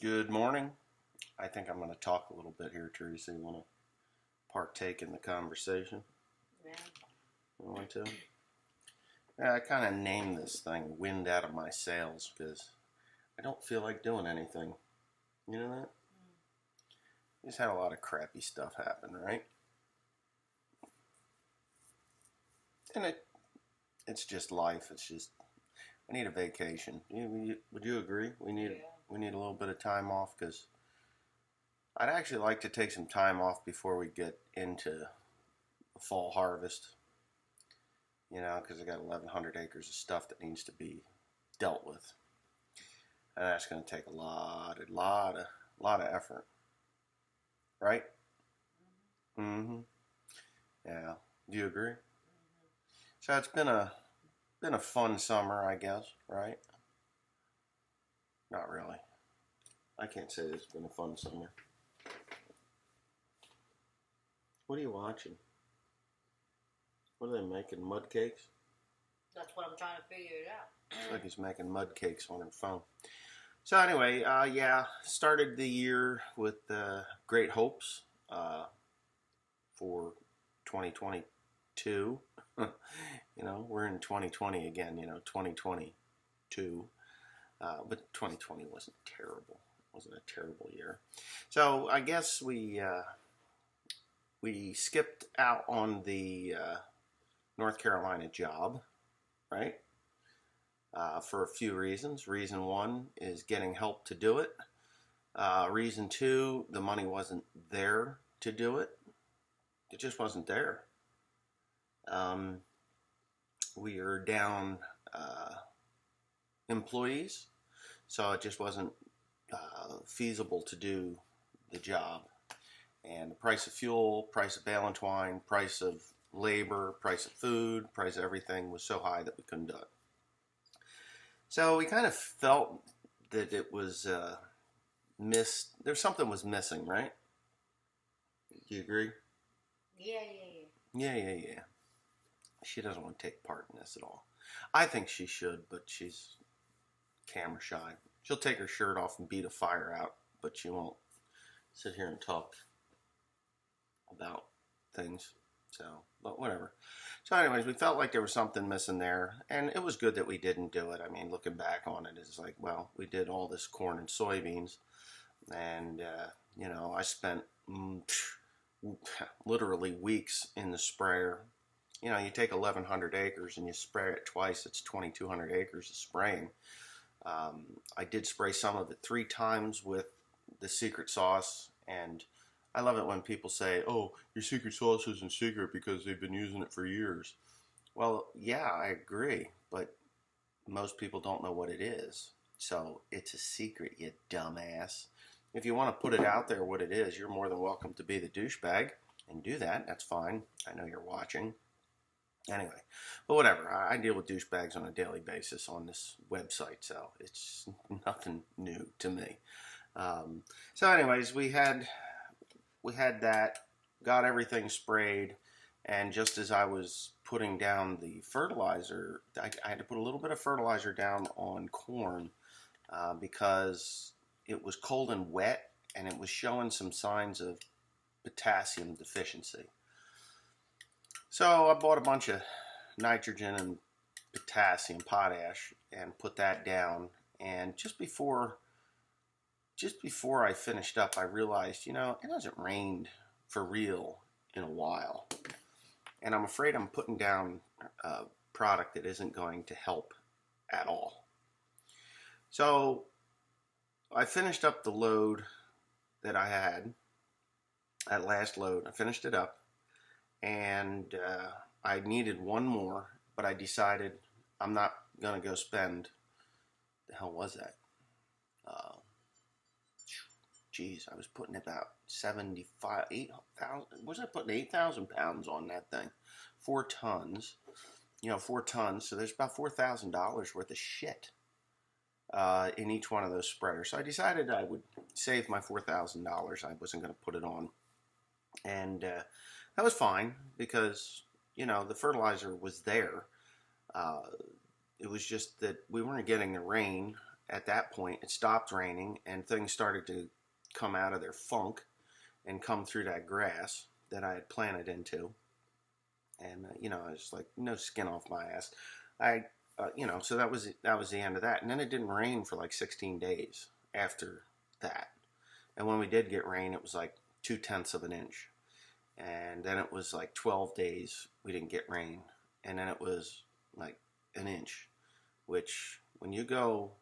Good morning. I think I'm going to talk a little bit here, Teresa. You want to partake in the conversation? Yeah. You want to? Yeah, I kind of named this thing Wind Out of My Sails because I don't feel like doing anything. You know that? Just had a lot of crappy stuff happen, right? And it's just life. It's just I need a vacation. Would you agree? We need a little bit of time off because I'd actually like to take some time off before we get into the fall harvest. You know, because I got 1,100 acres of stuff that needs to be dealt with, and that's going to take a lot of effort, right? Mm-hmm. Yeah. Do you agree? So it's been a fun summer, I guess, right? Not really. I can't say it's been a fun summer. What are you watching? What are they making? Mud cakes? That's what I'm trying to figure it out. Looks like he's making mud cakes on her phone. So anyway, started the year with great hopes for 2022. You know, we're in 2020 again. You know, 2022, but 2020 wasn't terrible. It wasn't a terrible year. So I guess we skipped out on the North Carolina job, right? For a few reasons. Reason one is getting help to do it. Reason two, the money wasn't there to do it. It just wasn't there. We are down employees, so it just wasn't feasible to do the job. And the price of fuel, price of bale and twine, price of labor, price of food, price of everything was so high that we couldn't do it. So we kind of felt that it was there's something was missing, right? Do you agree? Yeah. Yeah. She doesn't want to take part in this at all. I think she should, but she's camera shy. She'll take her shirt off and beat a fire out, but she won't sit here and talk about things. So, but whatever. So anyways, we felt like there was something missing there, and it was good that we didn't do it. I mean, looking back on it, it's like, well, we did all this corn and soybeans, and, you know, I spent literally weeks in the sprayer. You know, you take 1,100 acres and you spray it twice, it's 2,200 acres of spraying. I did spray some of it 3 times with the secret sauce, and I love it when people say, oh, your secret sauce isn't secret because they've been using it for years. Well, yeah, I agree, but most people don't know what it is. So it's a secret, you dumbass. If you want to put it out there what it is, you're more than welcome to be the douchebag and do that. That's fine. I know you're watching. Anyway, but whatever. I deal with douchebags on a daily basis on this website, so it's nothing new to me. So anyways, we had that, got everything sprayed, and just as I was putting down the fertilizer, I had to put a little bit of fertilizer down on corn because it was cold and wet, and it was showing some signs of potassium deficiency. So I bought a bunch of nitrogen and potassium, potash, and put that down. And just before I finished up, I realized, you know, it hasn't rained for real in a while. And I'm afraid I'm putting down a product that isn't going to help at all. So I finished up the load that I had, that last load. I finished it up. And I needed one more, but I decided I'm not going to go spend, the hell was that? I was putting about 8,000, was I putting 8,000 pounds on that thing? 4 tons, 4 tons, so there's about $4,000 worth of shit in each one of those sprayers. So I decided I would save my $4,000. I wasn't going to put it on. And that was fine because, you know, the fertilizer was there. It was just that we weren't getting the rain, at that point, it stopped raining and things started to come out of their funk and come through that grass that I had planted into. And I was like, no skin off my ass. So that was the end of that. And then it didn't rain for like 16 days after that. And when we did get rain, it was like 2/10 of an inch. And then it was like 12 days we didn't get rain. And then it was like an inch, which when you go,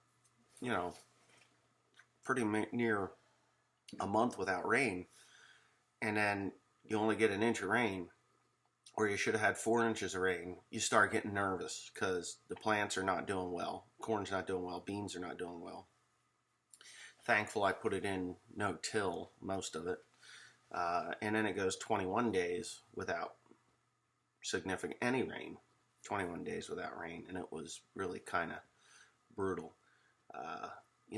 pretty near a month without rain, and then you only get an inch of rain, or you should have had 4 inches of rain, you start getting nervous because the plants are not doing well. Corn's not doing well. Beans are not doing well. Thankful I put it in no-till, most of it. And then it goes 21 days without significant any rain. 21 days without rain, and it was really kind of brutal.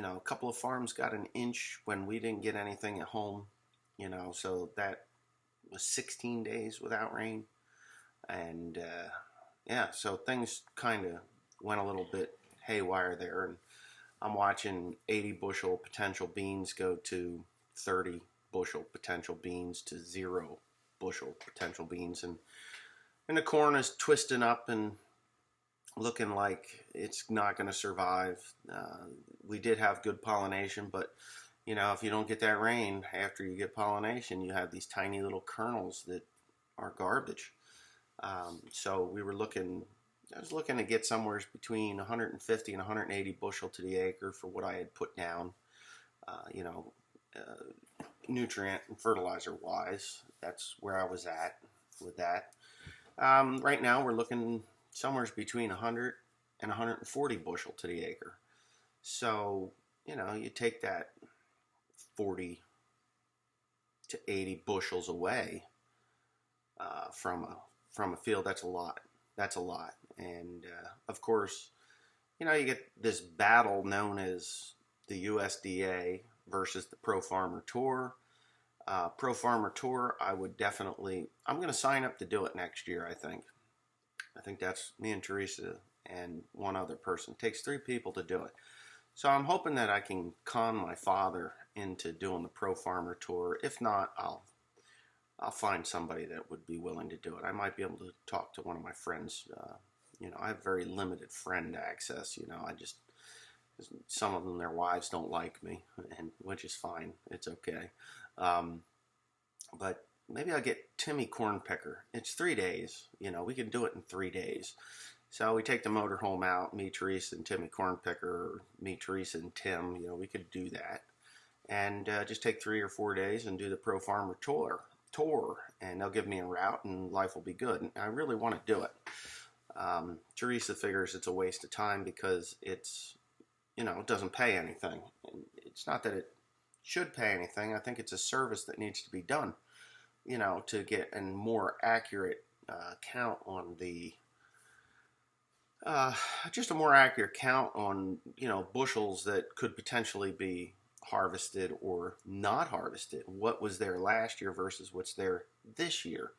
A couple of farms got an inch when we didn't get anything at home, so that was 16 days without rain. And so things kind of went a little bit haywire there, and I'm watching 80 bushel potential beans go to 30 bushel potential beans to 0 bushel potential beans, and the corn is twisting up and looking like it's not going to survive. We did have good pollination, but if you don't get that rain after you get pollination, you have these tiny little kernels that are garbage. So I was looking to get somewhere between 150 and 180 bushel to the acre for what I had put down, nutrient and fertilizer wise. That's where I was at with that. Right now we're looking somewhere between 100 and 140 bushel to the acre. So, you take that 40 to 80 bushels away from a field. That's a lot. And of course, you get this battle known as the USDA versus the Pro Farmer Tour. Pro Farmer Tour, I'm going to sign up to do it next year, I think. I think that's me and Teresa and one other person. It takes 3 people to do it. So I'm hoping that I can con my father into doing the Pro Farmer Tour. If not, I'll find somebody that would be willing to do it. I might be able to talk to one of my friends. I have very limited friend access. Some of them, their wives don't like me, and which is fine. It's okay. But maybe I'll get Timmy Cornpicker. It's 3 days. We can do it in 3 days. So we take the motorhome out, me, Teresa, and Timmy Cornpicker, or me, Teresa, and Tim. We could do that. And just take 3 or 4 days and do the Pro Farmer Tour. And they'll give me a route, and life will be good. And I really want to do it. Teresa figures it's a waste of time because it's, it doesn't pay anything. And it's not that it should pay anything. I think it's a service that needs to be done, to get a more accurate count on the, just a more accurate count on, bushels that could potentially be harvested or not harvested. What was there last year versus what's there this year.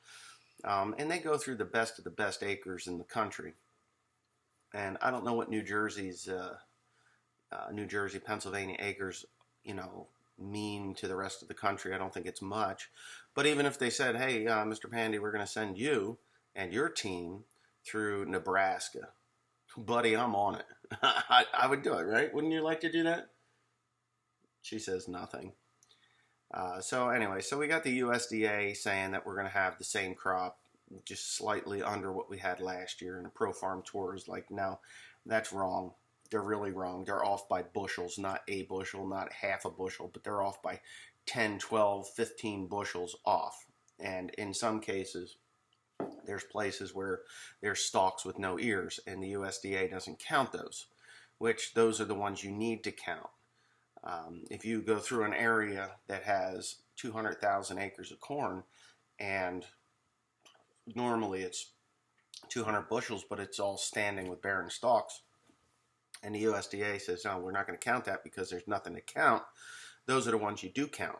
And they go through the best of the best acres in the country. And I don't know what New Jersey, Pennsylvania acres, mean to the rest of the country. I don't think it's much. But even if they said, hey, Mr. Pandy, we're going to send you and your team through Nebraska, buddy, I'm on it. I would do it, right? Wouldn't you like to do that? She says nothing. So anyway, so we got the USDA saying that we're going to have the same crop, just slightly under what we had last year. And the Pro Farm Tour is like, no, that's wrong. They're really wrong. They're off by bushels, not a bushel, not half a bushel, but they're off by 10, 12, 15 bushels off. And in some cases, there's places where there's stalks with no ears, and the USDA doesn't count those, which those are the ones you need to count. If you go through an area that has 200,000 acres of corn, and normally it's 200 bushels, but it's all standing with barren stalks, and the USDA says, no, we're not going to count that because there's nothing to count, those are the ones you do count.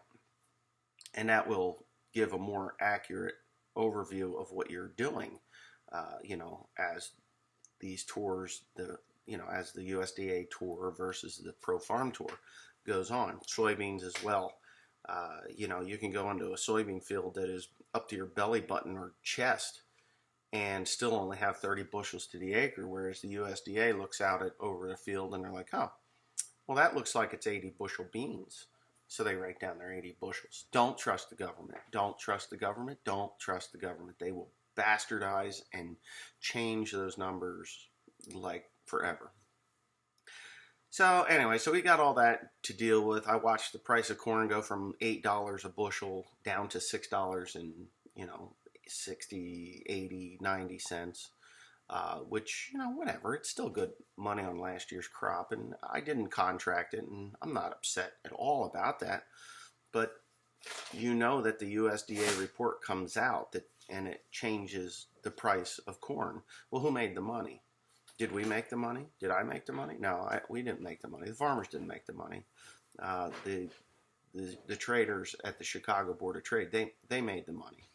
And that will give a more accurate overview of what you're doing, as these tours, as the USDA tour versus the Pro Farm tour goes on. Soybeans as well. You can go into a soybean field that is up to your belly button or chest and still only have 30 bushels to the acre, whereas the USDA looks out at over the field and they're like, oh, well, that looks like it's 80 bushel beans. So they write down their 80 bushels. Don't trust the government. Don't trust the government. Don't trust the government. They will bastardize and change those numbers like forever. So anyway, so we got all that to deal with. I watched the price of corn go from $8 a bushel down to $6 and, 60, 80, 90 cents, which, whatever. It's still good money on last year's crop, and I didn't contract it, and I'm not upset at all about that. But that the USDA report comes out and it changes the price of corn. Well, who made the money? Did we make the money? Did I make the money? No, we didn't make the money. The farmers didn't make the money. The traders at the Chicago Board of Trade, they made the money.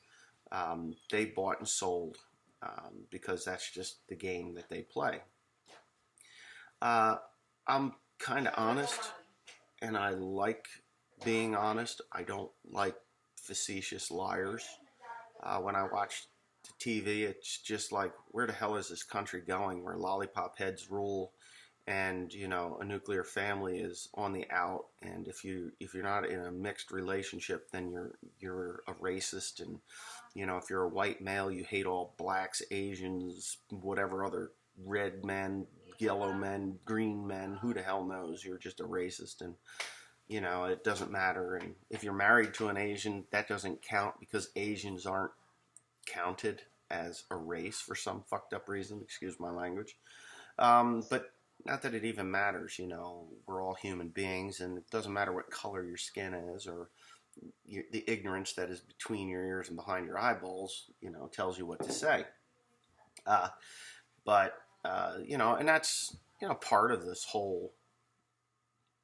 They bought and sold because that's just the game that they play. I'm kind of honest, and I like being honest. I don't like facetious liars. When I watch the TV, it's just like, where the hell is this country going? Where lollipop heads rule, and a nuclear family is on the out. And if you're not in a mixed relationship, then you're a racist. And if you're a white male, you hate all blacks, Asians, whatever other red men, yellow men, green men. Who the hell knows? You're just a racist, and it doesn't matter. And if you're married to an Asian, that doesn't count because Asians aren't counted as a race for some fucked up reason. Excuse my language. But not that it even matters. We're all human beings, and it doesn't matter what color your skin is or the ignorance that is between your ears and behind your eyeballs, tells you what to say. And that's, part of this whole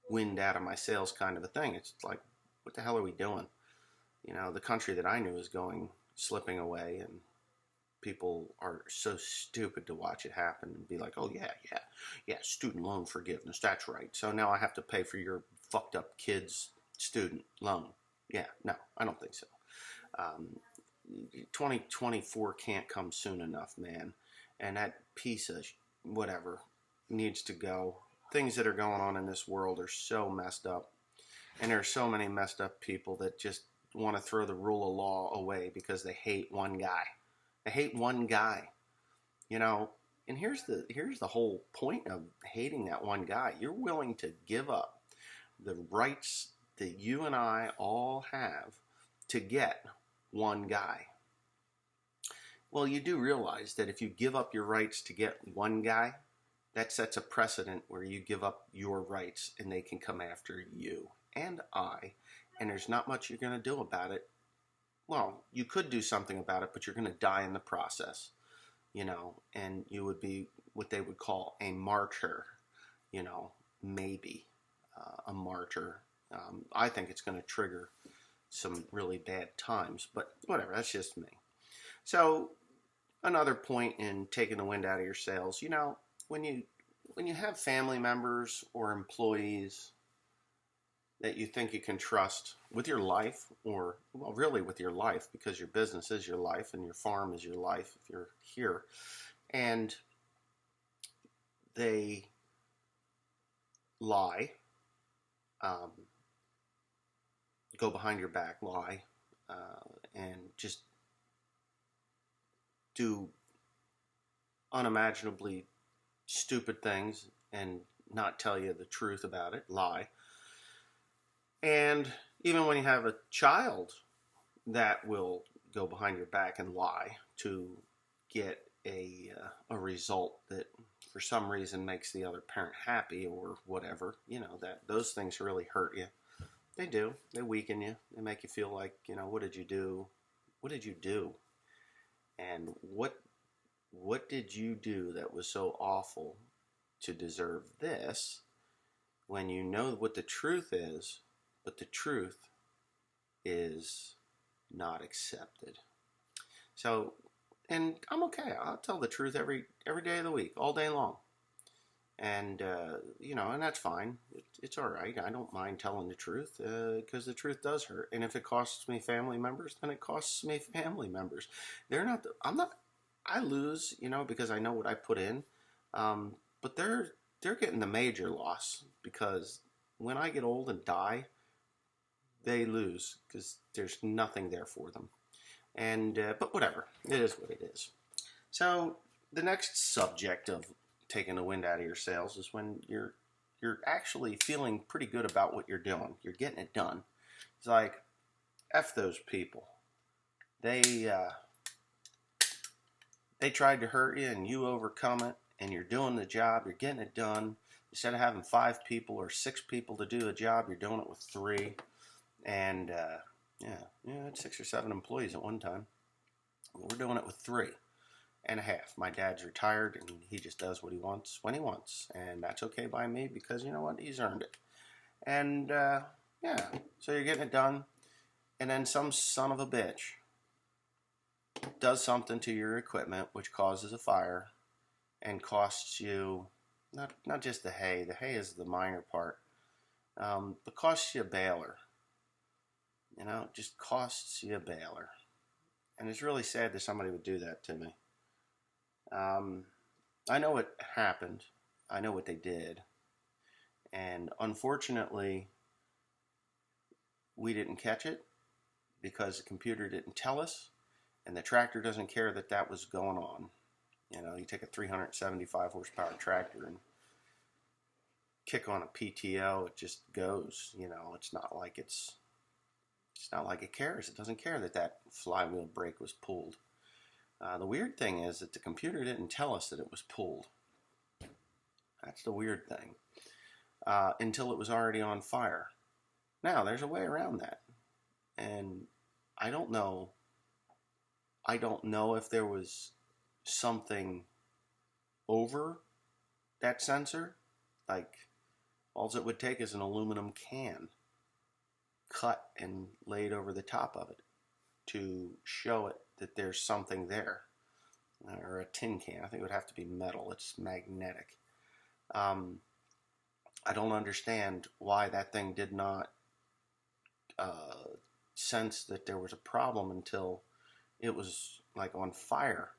wind out of my sails kind of a thing. It's like, what the hell are we doing? The country that I knew is slipping away, and people are so stupid to watch it happen and be like, oh yeah, student loan forgiveness, that's right. So now I have to pay for your fucked up kid's student loan. Yeah, no, I don't think so. 2024 can't come soon enough, man. And that piece of whatever needs to go. Things that are going on in this world are so messed up. And there are so many messed up people that just want to throw the rule of law away because they hate one guy. They hate one guy. And here's the whole point of hating that one guy. You're willing to give up the rights that you and I all have to get one guy. Well, you do realize that if you give up your rights to get one guy, that sets a precedent where you give up your rights and they can come after you and I, and there's not much you're going to do about it. Well, you could do something about it, but you're going to die in the process, and you would be what they would call a martyr, maybe a martyr. I think it's going to trigger some really bad times, but whatever, that's just me. So another point in taking the wind out of your sails, when you have family members or employees that you think you can trust with your life, or, well, really with your life, because your business is your life and your farm is your life if you're here, and they lie, go behind your back, lie, and just do unimaginably stupid things and not tell you the truth about it, lie. And even when you have a child that will go behind your back and lie to get a result that for some reason makes the other parent happy or whatever, that those things really hurt you. They do. They weaken you. They make you feel like, what did you do? What did you do? And what did you do that was so awful to deserve this, when you know what the truth is, but the truth is not accepted? So, and I'm okay. I'll tell the truth every day of the week, all day long. And and that's fine. It's all right. I don't mind telling the truth because the truth does hurt. And if it costs me family members, then it costs me family members. They're not. I'm not. I lose, because I know what I put in. But they're getting the major loss because when I get old and die, they lose because there's nothing there for them. And but whatever, it is what it is. So the next subject of taking the wind out of your sails is when you're actually feeling pretty good about what you're doing. You're getting it done. It's like, F those people. They tried to hurt you and you overcome it and you're doing the job, you're getting it done. Instead of having 5 people or 6 people to do a job, you're doing it with 3. And I had 6 or 7 employees at one time. We're doing it with 3.5. My dad's retired and he just does what he wants when he wants. And that's okay by me because you know what? He's earned it. And so you're getting it done. And then some son of a bitch does something to your equipment which causes a fire and costs you not just the hay. The hay is the minor part. But costs you a baler. It just costs you a baler. And it's really sad that somebody would do that to me. I know what happened. I know what they did. And unfortunately, we didn't catch it because the computer didn't tell us. And the tractor doesn't care that that was going on. You take a 375 horsepower tractor and kick on a PTO, it just goes. It's not like it cares. It doesn't care that flywheel brake was pulled. The weird thing is that the computer didn't tell us that it was pulled. That's the weird thing. Until it was already on fire. Now, there's a way around that. And I don't know if there was something over that sensor. Like, all it would take is an aluminum can cut and laid over the top of it to show it that there's something there. Or a tin can. I think it would have to be metal. It's magnetic. I don't understand why that thing did not sense that there was a problem until it was like on fire.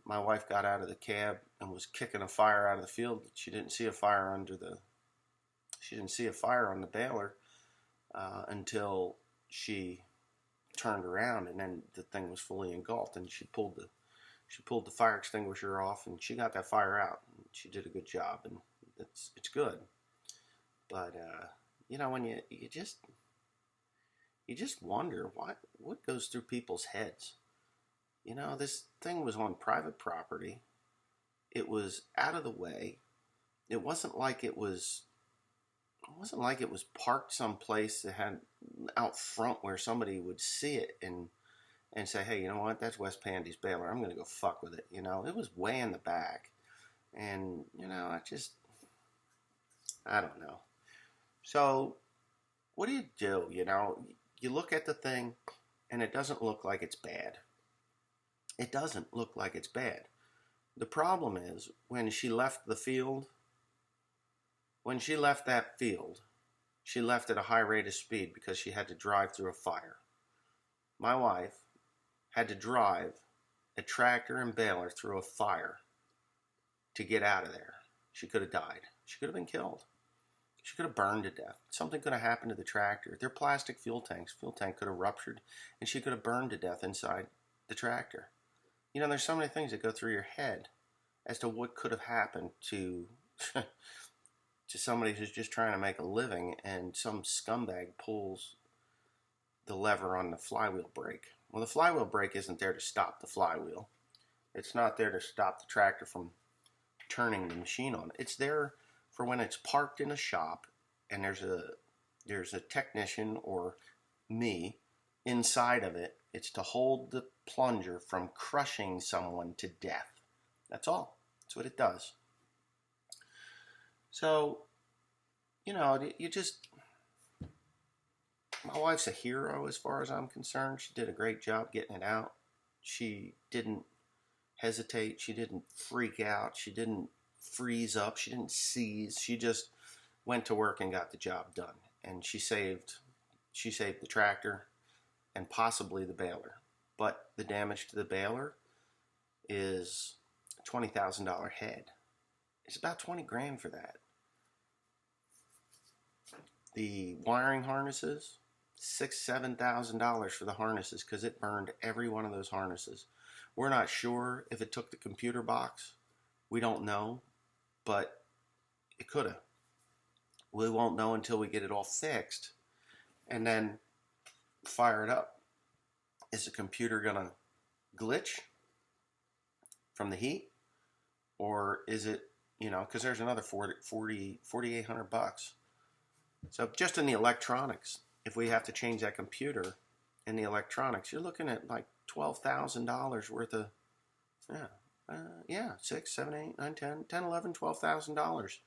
My wife got out of the cab and was kicking a fire out of the field. She didn't see a fire on the baler until she turned around, and then the thing was fully engulfed, and she pulled the fire extinguisher off, and she got that fire out. She did a good job, and it's good. But when you just wonder what goes through people's heads. This thing was on private property. It was out of the way. It wasn't like it was parked someplace that had out front where somebody would see it and say, hey, you know what? That's West Pandy's baler. I'm going to go fuck with it. It was way in the back. And, I don't know. So what do? You look at the thing and it doesn't look like it's bad. It doesn't look like it's bad. The problem is when she left the field, she left at a high rate of speed because she had to drive through a fire. My wife had to drive a tractor and baler through a fire to get out of there. She could have died. She could have been killed. She could have burned to death. Something could have happened to the tractor. They're plastic fuel tanks. Fuel tank could have ruptured, and she could have burned to death inside the tractor. There's so many things that go through your head as to what could have happened to somebody who's just trying to make a living, and some scumbag pulls the lever on the flywheel brake. Well, the flywheel brake isn't there to stop the flywheel. It's not there to stop the tractor from turning the machine on. It's there for when it's parked in a shop and there's a technician or me inside of it. It's to hold the plunger from crushing someone to death. That's all. That's what it does. So, my wife's a hero as far as I'm concerned. She did a great job getting it out. She didn't hesitate. She didn't freak out. She didn't freeze up. She didn't seize. She just went to work and got the job done. And she saved the tractor and possibly the baler. But the damage to the baler is a $20,000 head. It's about 20 grand for that. The wiring harnesses, $6,000-$7,000 for the harnesses because it burned every one of those harnesses. We're not sure if it took the computer box. We don't know, but it could have. We won't know until we get it all fixed and then fire it up. Is the computer gonna glitch from the heat, or is it, because there's another $4,800. So just in the electronics, if we have to change that computer in the electronics, you're looking at like $12,000 worth of, $6, $7, $8, $9, $10, $11, $12,000.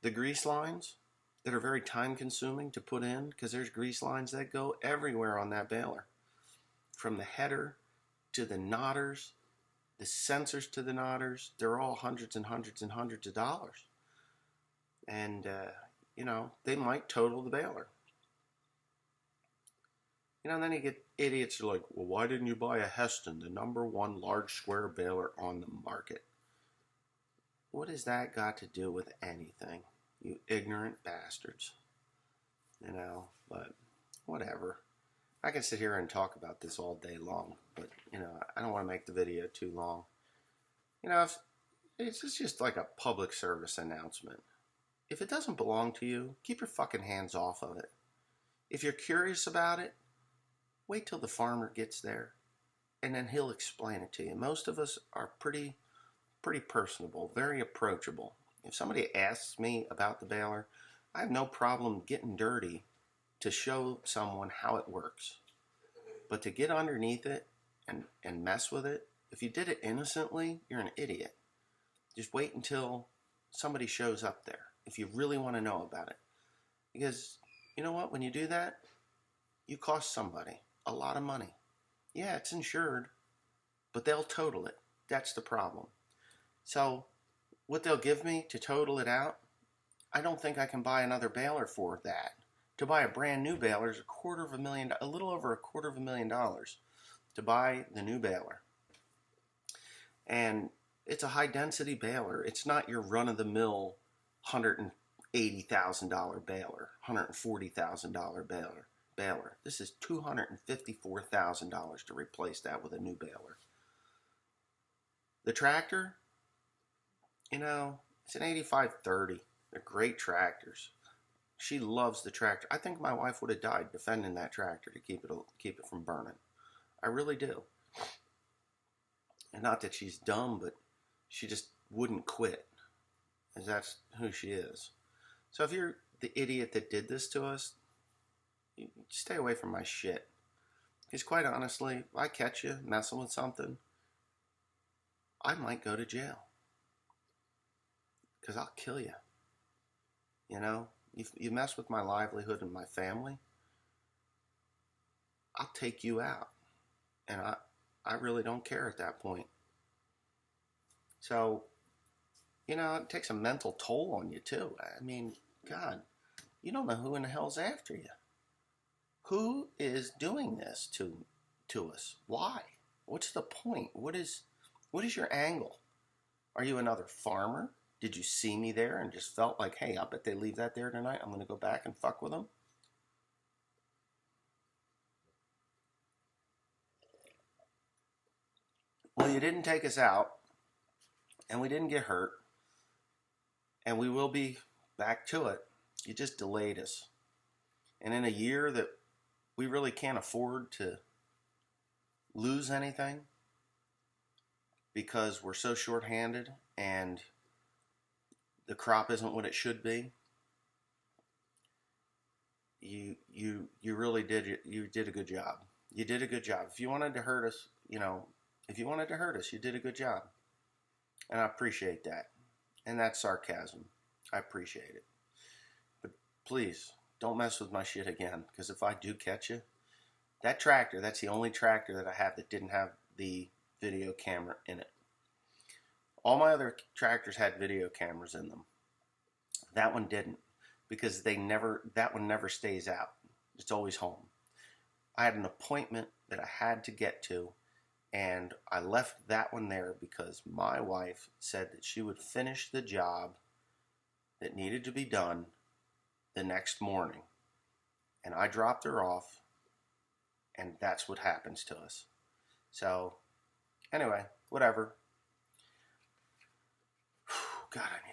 The grease lines that are very time consuming to put in, because there's grease lines that go everywhere on that baler. From the header to the knotters, the sensors to the knotters, they're all hundreds and hundreds and hundreds of dollars. And, they might total the baler. And then you get idiots who are like, well, why didn't you buy a Heston, the #1 large square baler on the market? What has that got to do with anything? You ignorant bastards. But whatever. I can sit here and talk about this all day long, but, I don't want to make the video too long. It's just like a public service announcement. If it doesn't belong to you, keep your fucking hands off of it. If you're curious about it, wait till the farmer gets there, and then he'll explain it to you. Most of us are pretty personable, very approachable. If somebody asks me about the baler, I have no problem getting dirty to show someone how it works. But to get underneath it and mess with it, if you did it innocently, you're an idiot. Just wait until somebody shows up there if you really want to know about it. Because, you know what, when you do that, you cost somebody a lot of money. Yeah, it's insured, but they'll total it. That's the problem. So, what they'll give me to total it out, I don't think I can buy another baler for that. To buy a brand new baler is a little over $250,000 to buy the new baler. And it's a high density baler. It's not your run of the mill $180,000 baler, $140,000 baler. This is $254,000 to replace that with a new baler. The tractor, it's an 8530. They're great tractors. She loves the tractor. I think my wife would have died defending that tractor to keep it from burning. I really do. And not that she's dumb, but she just wouldn't quit. And that's who she is. So if you're the idiot that did this to us, you stay away from my shit. Because quite honestly, if I catch you messing with something, I might go to jail. Because I'll kill you. You mess with my livelihood and my family, I'll take you out. And I really don't care at that point. So, it takes a mental toll on you too. I mean, God, you don't know who in the hell's after you. Who is doing this to us? Why? What's the point? What is your angle? Are you another farmer? Did you see me there and just felt like, hey, I bet they leave that there tonight. I'm going to go back and fuck with them? Well, you didn't take us out, and we didn't get hurt, and we will be back to it. You just delayed us. And in a year that we really can't afford to lose anything because we're so short-handed and the crop isn't what it should be, you really did. You did a good job. You did a good job. If you wanted to hurt us, you did a good job. And I appreciate that. And that's sarcasm. I appreciate it. But please, don't mess with my shit again. Because if I do catch you, that tractor, that's the only tractor that I have that didn't have the video camera in it. All my other tractors had video cameras in them. That one didn't, because that one never stays out. It's always home. I had an appointment that I had to get to, and I left that one there because my wife said that she would finish the job that needed to be done the next morning. And I dropped her off, and that's what happens to us. So, anyway, whatever. God, I